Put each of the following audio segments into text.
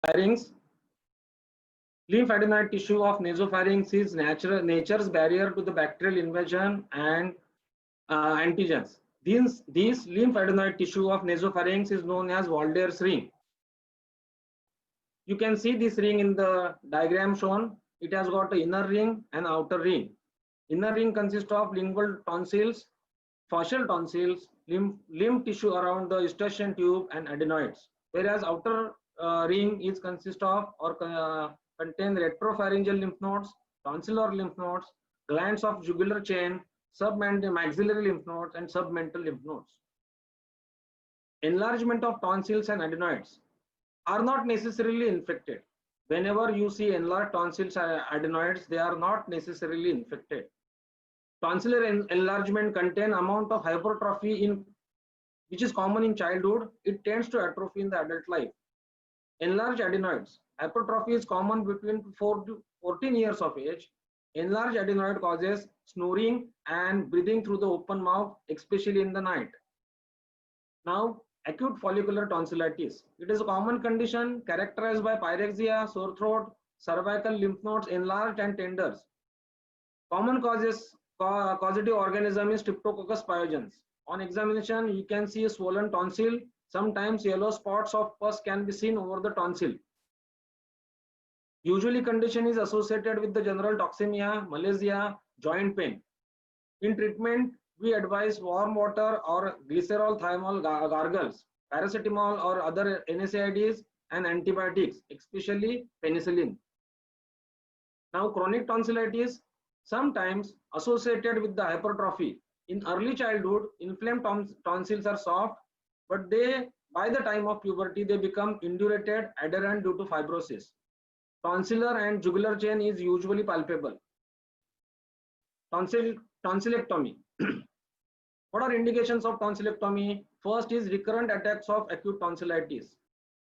Pharynx. Lymphadenous tissue of nasopharynx is nature's barrier to the bacterial invasion and antigens. This lymphadenous tissue of nasopharynx is known as Walder's ring. You can see this ring in the diagram shown. It has got an inner ring and outer ring. Inner ring consists of lingual tonsils, facial tonsils, lymph tissue around the eustachian tube, and adenoids. Whereas outer ring is consist of or contain retropharyngeal lymph nodes, tonsillar lymph nodes, glands of jugular chain, submaxillary lymph nodes, and submental lymph nodes. Enlargement of tonsils and adenoids are not necessarily infected. Whenever you see enlarged tonsils and adenoids, they are not necessarily infected. Tonsillar enlargement contain amount of hypertrophy in which is common in childhood. It tends to atrophy in the adult life. Enlarged adenoids. Hypertrophy is common between 4 to 14 years of age. Enlarged adenoid causes snoring and breathing through the open mouth, especially in the night. Now, acute follicular tonsillitis. It is a common condition characterized by pyrexia, sore throat, cervical lymph nodes enlarged and tenders. Common causative organism is Streptococcus pyogenes. On examination, you can see a swollen tonsil. Sometimes yellow spots of pus can be seen over the tonsil. Usually condition is associated with the general toxemia, malaise, joint pain. In treatment, we advise warm water or glycerol thiamol gargles, paracetamol or other NSAIDs, and antibiotics, especially penicillin. Now, chronic tonsillitis, sometimes associated with the hypertrophy. In early childhood, inflamed tonsils are soft, but by the time of puberty, they become indurated, adherent due to fibrosis. Tonsillar and jugular chain is usually palpable. Tonsillectomy. What are indications of tonsillectomy? First is recurrent attacks of acute tonsillitis.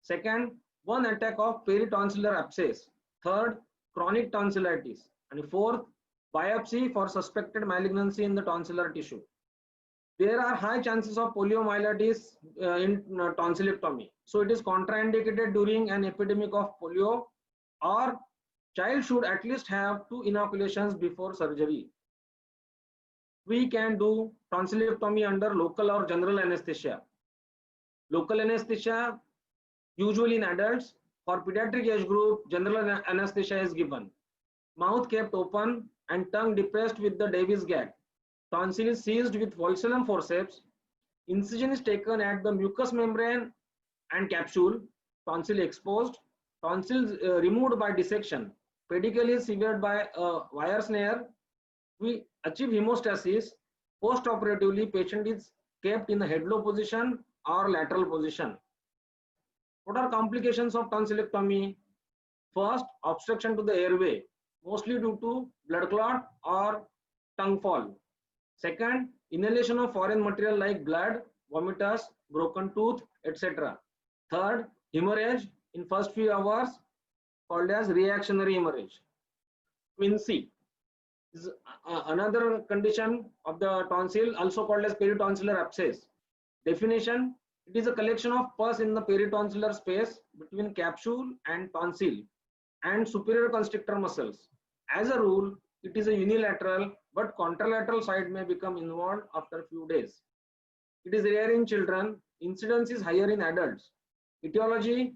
Second, one attack of peritonsillar abscess. Third, chronic tonsillitis. And fourth, biopsy for suspected malignancy in the tonsillar tissue. There are high chances of poliomyelitis in tonsillectomy. So it is contraindicated during an epidemic of polio, or child should at least have 2 inoculations before surgery. We can do tonsillectomy under local or general anesthesia. Local anesthesia usually in adults. For pediatric age group, general anesthesia is given. Mouth kept open and tongue depressed with the Davis gag. Tonsil is seized with Wolfram forceps. Incision is taken at the mucous membrane and capsule. Tonsil exposed. Tonsils removed by dissection. Pedicle is severed by a wire snare. We achieve hemostasis. Post-operatively, patient is kept in the head low position or lateral position. What are complications of tonsillectomy? First, obstruction to the airway, mostly due to blood clot or tongue fall. Second, inhalation of foreign material like blood, vomitus, broken tooth, etc. Third, hemorrhage in first few hours, called as reactionary hemorrhage. Quinsy is another condition of the tonsil, also called as peritonsillar abscess. Definition: it is a collection of pus in the peritonsillar space between capsule and tonsil and superior constrictor muscles. As a rule, it is a unilateral, but contralateral side may become involved after a few days. It is rare in children. Incidence is higher in adults. Etiology: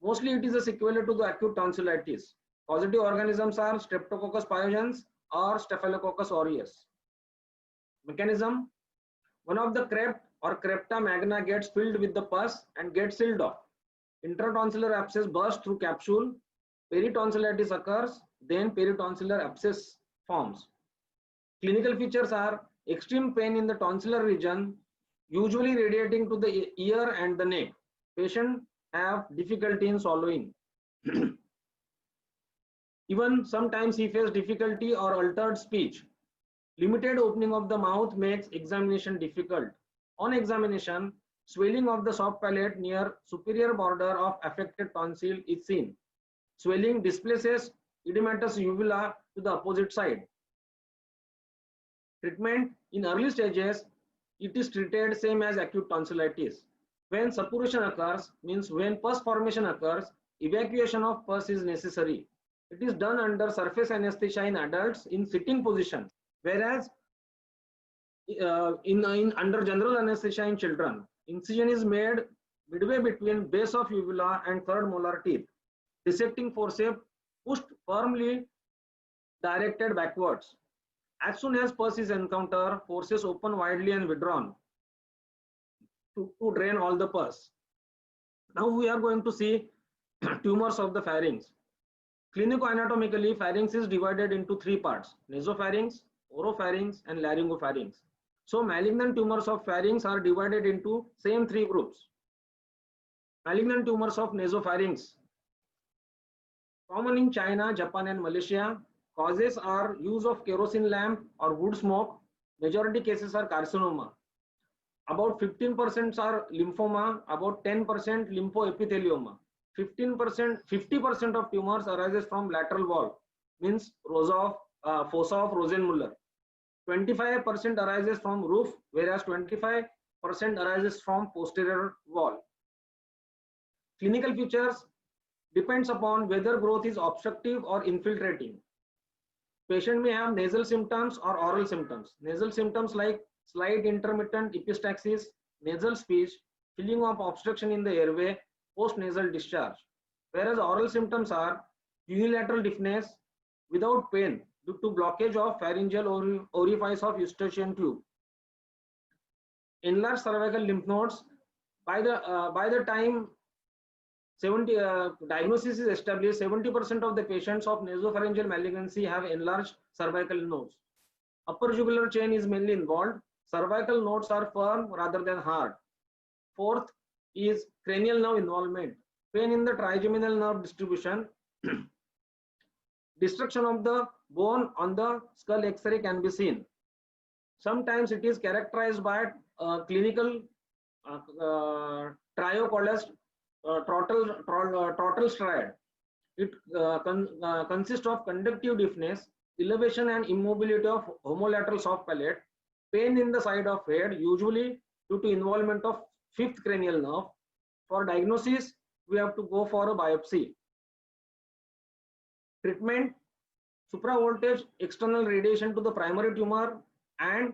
mostly it is a sequel to the acute tonsillitis. Causative organisms are Streptococcus pyogenes or Staphylococcus aureus. Mechanism: one of the crept or crepta magna gets filled with the pus and gets sealed off. Intratonsillar abscess bursts through capsule. Peritonsillitis occurs, then peritonsillar abscess forms. Clinical features are extreme pain in the tonsillar region, usually radiating to the ear and the neck. Patient have difficulty in swallowing. Even sometimes he faces difficulty or altered speech. Limited opening of the mouth makes examination difficult. On examination, swelling of the soft palate near superior border of affected tonsil is seen. Swelling displaces edematous uvula to the opposite side. Treatment: in early stages, it is treated same as acute tonsillitis. When suppuration occurs, means when pus formation occurs, evacuation of pus is necessary. It is done under surface anesthesia in adults in sitting position, whereas in under general anesthesia in children, incision is made midway between base of uvula and third molar teeth. Dissecting forceps pushed firmly directed backwards. As soon as pus is encountered, forceps open widely and withdrawn to drain all the pus. Now we are going to see tumors of the pharynx. Clinico-anatomically, pharynx is divided into three parts: nasopharynx, oropharynx, and laryngopharynx. So malignant tumors of pharynx are divided into same three groups. Malignant tumors of nasopharynx, common in China, Japan, and Malaysia. Causes are use of kerosene lamp or wood smoke. Majority cases are carcinoma. About 15% are lymphoma, about 10% lymphoepithelioma. 50% of tumors arises from lateral wall, means fossa of Rosenmuller. 25% arises from roof, whereas 25% arises from posterior wall. Clinical features depends upon whether growth is obstructive or infiltrating. Patient may have nasal symptoms or oral symptoms. Nasal symptoms like slight intermittent epistaxis, nasal speech, feeling of obstruction in the airway, post-nasal discharge. Whereas oral symptoms are unilateral deafness without pain due to blockage of pharyngeal orifice of eustachian tube. Enlarged cervical lymph nodes. By the time diagnosis is established, 70% of the patients of nasopharyngeal malignancy have enlarged cervical nodes. Upper jugular chain is mainly involved. Cervical nodes are firm rather than hard. Fourth is cranial nerve involvement. Pain in the trigeminal nerve distribution. Destruction of the bone on the skull X-ray can be seen. Sometimes it is characterized by clinical triocolous trottal striate. It consists of conductive deafness, elevation and immobility of homolateral soft palate, pain in the side of head, usually due to involvement of fifth cranial nerve. For diagnosis, we have to go for a biopsy. Treatment: supravoltage external radiation to the primary tumor and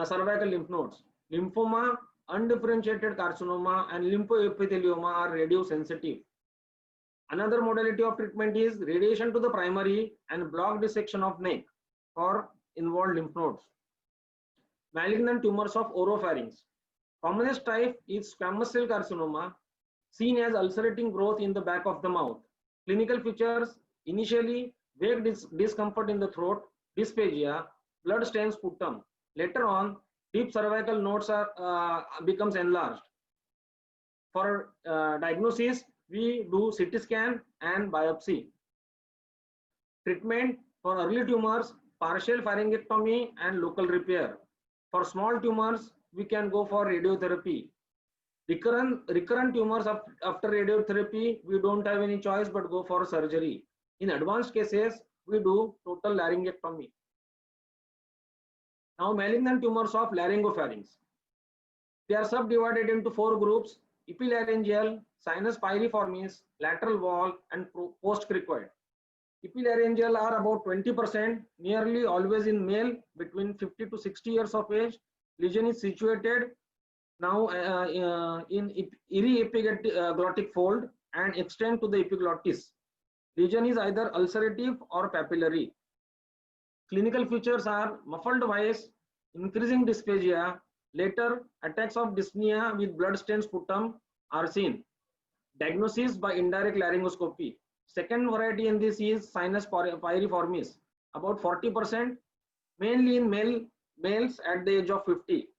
cervical lymph nodes. Lymphoma, undifferentiated carcinoma, and lymphoepithelioma are radiosensitive. Another modality of treatment is radiation to the primary and block dissection of neck for involved lymph nodes. Malignant tumors of oropharynx. Commonest type is squamous cell carcinoma, seen as ulcerating growth in the back of the mouth. Clinical features: initially vague discomfort in the throat, dysphagia, blood stains sputum. Later on, deep cervical nodes becomes enlarged. For diagnosis, we do CT scan and biopsy. Treatment: for early tumors, partial pharyngectomy and local repair. For small tumors, we can go for radiotherapy. Recurrent tumors after radiotherapy, we don't have any choice but go for surgery. In advanced cases, we do total laryngectomy. Now, malignant tumors of laryngopharynx. They are subdivided into four groups: epilaryngeal, sinus pyriformis, lateral wall, and postcricoid. Epilaryngeal are about 20%, nearly always in male between 50 to 60 years of age. Lesion is situated now in eri-epiglottic fold and extend to the epiglottis. Lesion is either ulcerative or papillary. Clinical features are muffled voice, increasing dysphagia. Later, attacks of dyspnea with blood stains sputum are seen. Diagnosis by indirect laryngoscopy. Second variety in this is sinus pyriformis, about 40%, mainly in males at the age of 50.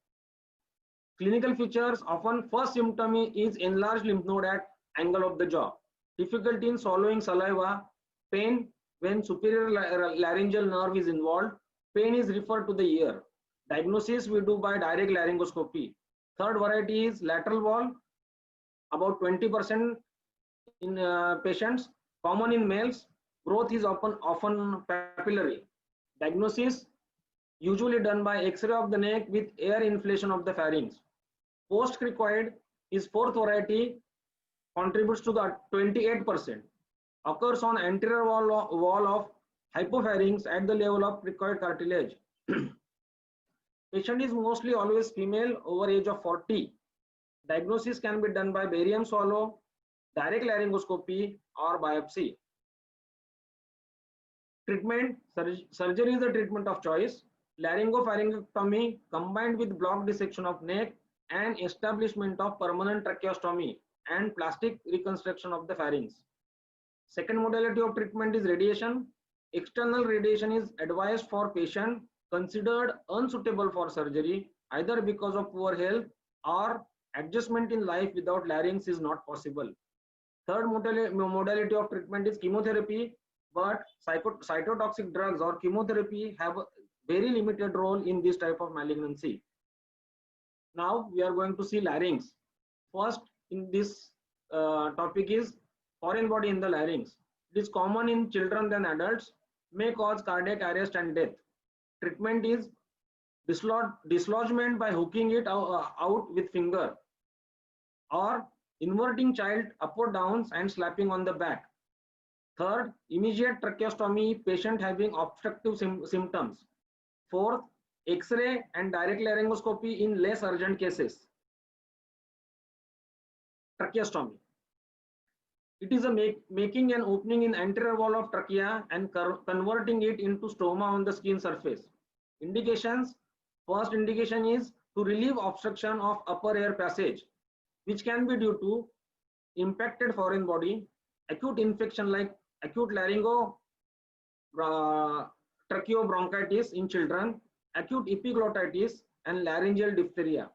Clinical features: often first symptom is enlarged lymph node at angle of the jaw, difficulty in swallowing saliva, pain when superior laryngeal nerve is involved, pain is referred to the ear. Diagnosis we do by direct laryngoscopy. Third variety is lateral wall, about 20% in patients, common in males. Growth is often papillary. Diagnosis usually done by X-ray of the neck with air inflation of the pharynx. Postcricoid is fourth variety, contributes to the 28%. Occurs on anterior wall of hypopharynx at the level of cricoid cartilage. Patient is mostly always female over age of 40. Diagnosis can be done by barium swallow, direct laryngoscopy or biopsy. Treatment, surgery is the treatment of choice. Laryngopharyngectomy combined with block dissection of neck and establishment of permanent tracheostomy and plastic reconstruction of the pharynx. Second modality of treatment is radiation. External radiation is advised for patient considered unsuitable for surgery, either because of poor health or adjustment in life without larynx is not possible. Third modality of treatment is chemotherapy, but cytotoxic drugs or chemotherapy have a very limited role in this type of malignancy. Now we are going to see larynx. First in this topic is foreign body in the larynx. It is common in children than adults, may cause cardiac arrest and death. Treatment is dislodgement by hooking it out with finger, or inverting child up or down and slapping on the back. Third, immediate tracheostomy patient having obstructive symptoms. Fourth, X-ray and direct laryngoscopy in less urgent cases. Tracheostomy. It is a making an opening in anterior wall of trachea and converting it into stoma on the skin surface. Indications. First indication is to relieve obstruction of upper air passage, which can be due to impacted foreign body, acute infection like acute tracheobronchitis in children, acute epiglottitis and laryngeal diphtheria,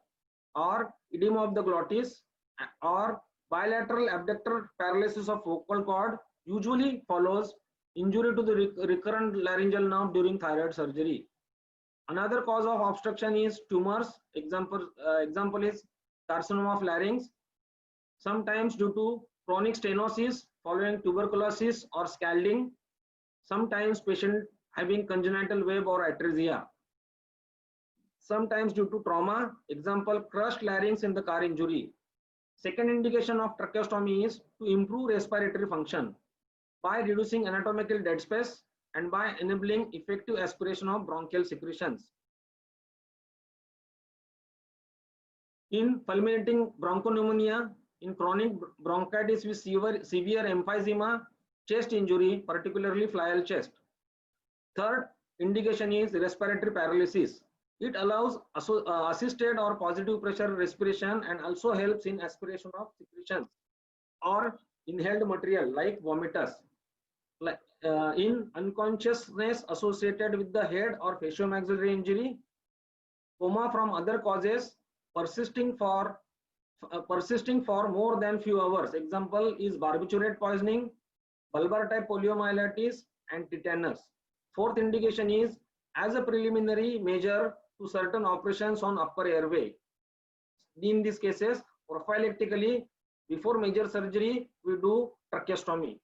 or edema of the glottis, or bilateral abductor paralysis of vocal cord usually follows injury to the recurrent laryngeal nerve during thyroid surgery. Another cause of obstruction is tumors. Example is carcinoma of larynx, sometimes due to chronic stenosis following tuberculosis or scalding, sometimes patient having congenital web or atresia, sometimes due to trauma, example crushed larynx in the car injury. Second indication of tracheostomy is to improve respiratory function by reducing anatomical dead space and by enabling effective aspiration of bronchial secretions. In fulminating bronchopneumonia, in chronic bronchitis with severe emphysema, chest injury, particularly flail chest. Third indication is respiratory paralysis. It allows assisted or positive pressure respiration and also helps in aspiration of secretions or inhaled material like vomitus. In unconsciousness associated with the head or facial-maxillary injury, coma from other causes persisting for more than few hours. Example is barbiturate poisoning, bulbar type poliomyelitis and tetanus. Fourth indication is as a preliminary measure to certain operations on upper airway. In these cases, prophylactically before major surgery we do tracheostomy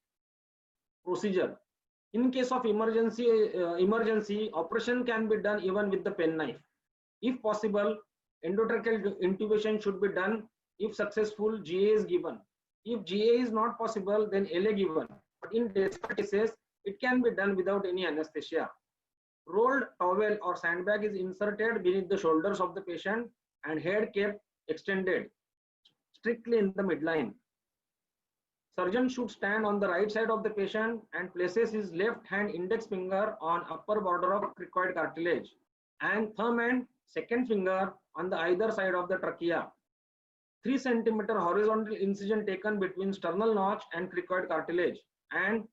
procedure. In case of emergency, operation can be done even with the penknife. If possible, endotracheal intubation should be done. If successful, GA is given. If GA is not possible, then LA given. But in desperate cases, it can be done without any anesthesia. Rolled towel or sandbag is inserted beneath the shoulders of the patient and head kept extended strictly in the midline. Surgeon should stand on the right side of the patient and places his left hand index finger on upper border of cricoid cartilage and thumb and second finger on the either side of the trachea. 3 centimeter horizontal incision taken between sternal notch and cricoid cartilage and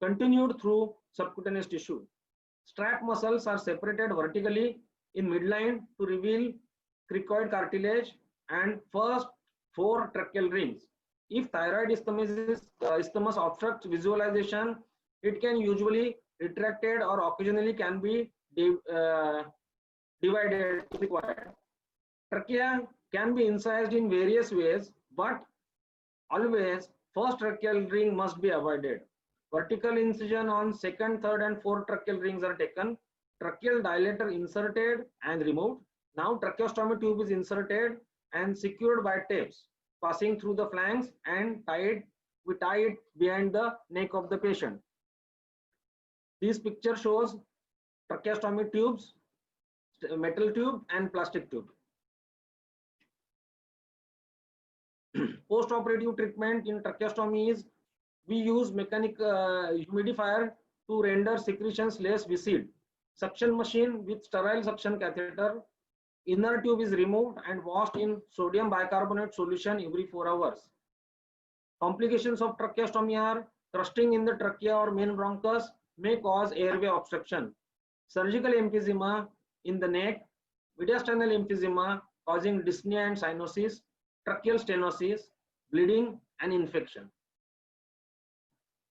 continued through subcutaneous tissue. Strap muscles are separated vertically in midline to reveal cricoid cartilage and first 4 tracheal rings. If thyroid isthmus obstructs visualization, it can usually retracted or occasionally can be divided if required. Trachea can be incised in various ways, but always first tracheal ring must be avoided. Vertical incision on second, third and fourth tracheal rings are taken. Tracheal dilator inserted and removed. Now tracheostomy tube is inserted and secured by tapes. passing through the flanks and we tie it behind the neck of the patient. This picture shows tracheostomy tubes, metal tube and plastic tube. Post-operative treatment in tracheostomy is we use mechanical humidifier to render secretions less viscid. Suction machine with sterile suction catheter. Inner tube is removed and washed in sodium bicarbonate solution every 4 hours. Complications of tracheostomy are thrusting in the trachea or main bronchus may cause airway obstruction. Surgical emphysema in the neck, mediastinal emphysema causing dyspnea and cyanosis, tracheal stenosis, bleeding and infection.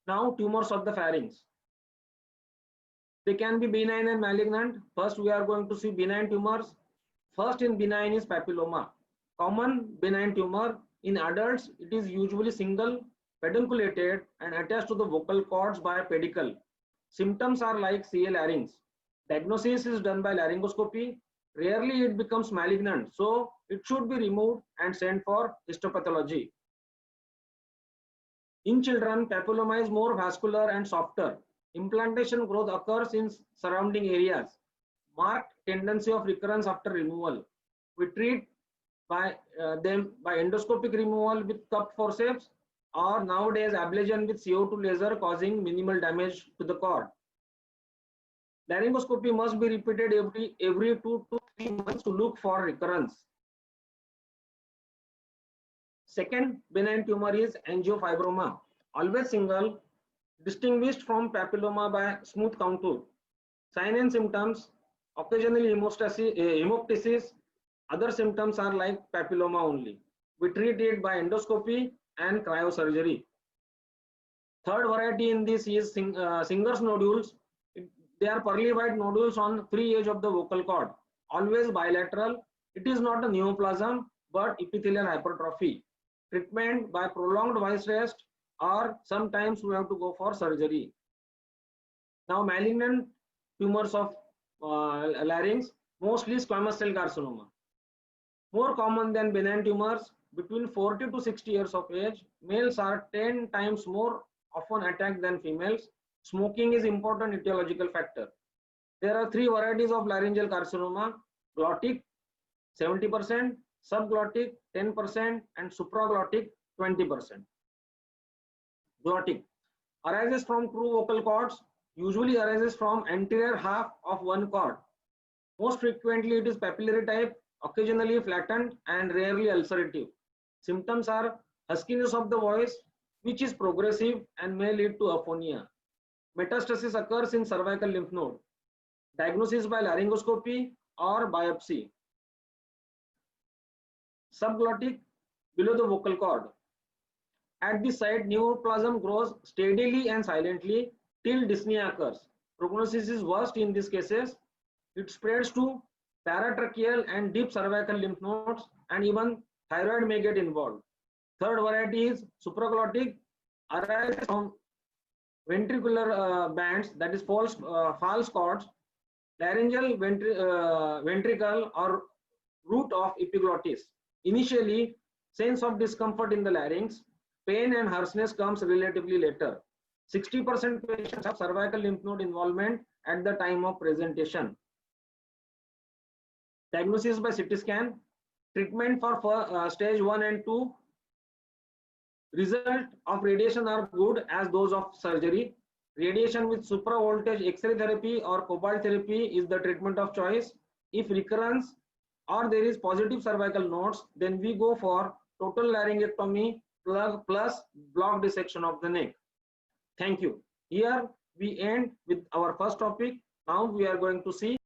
Now tumors of the pharynx. They can be benign and malignant. First we are going to see benign tumors. First in benign is papilloma. Common benign tumor in adults, it is usually single, pedunculated and attached to the vocal cords by a pedicle. Symptoms are like CA larynx. Diagnosis is done by laryngoscopy. Rarely it becomes malignant, so it should be removed and sent for histopathology. In children, papilloma is more vascular and softer. Implantation growth occurs in surrounding areas. Marked tendency of recurrence after removal. We treat them by endoscopic removal with cupped forceps or nowadays ablation with CO2 laser causing minimal damage to the cord. Laryngoscopy must be repeated every 2 to 3 months to look for recurrence. Second benign tumor is angiofibroma, always single, distinguished from papilloma by smooth contour. Sign and symptoms, occasionally hemoptysis. Other symptoms are like papilloma only. We treat it by endoscopy and cryosurgery. Third variety in this is Singer's nodules. They are pearly white nodules on free edge of the vocal cord, always bilateral. It is not a neoplasm but epithelial hypertrophy. Treatment by prolonged voice rest or sometimes we have to go for surgery. Now malignant tumors of larynx, mostly squamous cell carcinoma. More common than benign tumors. Between 40 to 60 years of age, males are 10 times more often attacked than females. Smoking is important etiological factor. There are 3 varieties of laryngeal carcinoma: glottic 70%, subglottic 10% and supraglottic 20%. Glottic arises from true vocal cords, usually arises from anterior half of one cord. Most frequently it is papillary type, occasionally flattened and rarely ulcerative. Symptoms are huskiness of the voice, which is progressive and may lead to aphonia. Metastasis occurs in cervical lymph node. Diagnosis by laryngoscopy or biopsy. Subglottic, below the vocal cord. At the site, neoplasm grows steadily and silently till dyspnea occurs. Prognosis is worst in these cases. It spreads to paratracheal and deep cervical lymph nodes, and even thyroid may get involved. Third variety is supraglottic, arises from ventricular bands, that is false cords, laryngeal ventricle or root of epiglottis. Initially, sense of discomfort in the larynx, pain and harshness comes relatively later. 60% patients have cervical lymph node involvement at the time of presentation. Diagnosis by CT scan. Treatment for stage 1 and 2. Result of radiation are good as those of surgery. Radiation with supra voltage X-ray therapy or cobalt therapy is the treatment of choice. If recurrence or there is positive cervical nodes, then we go for total laryngectomy plus block dissection of the neck. Thank you. Here we end with our first topic. Now we are going to see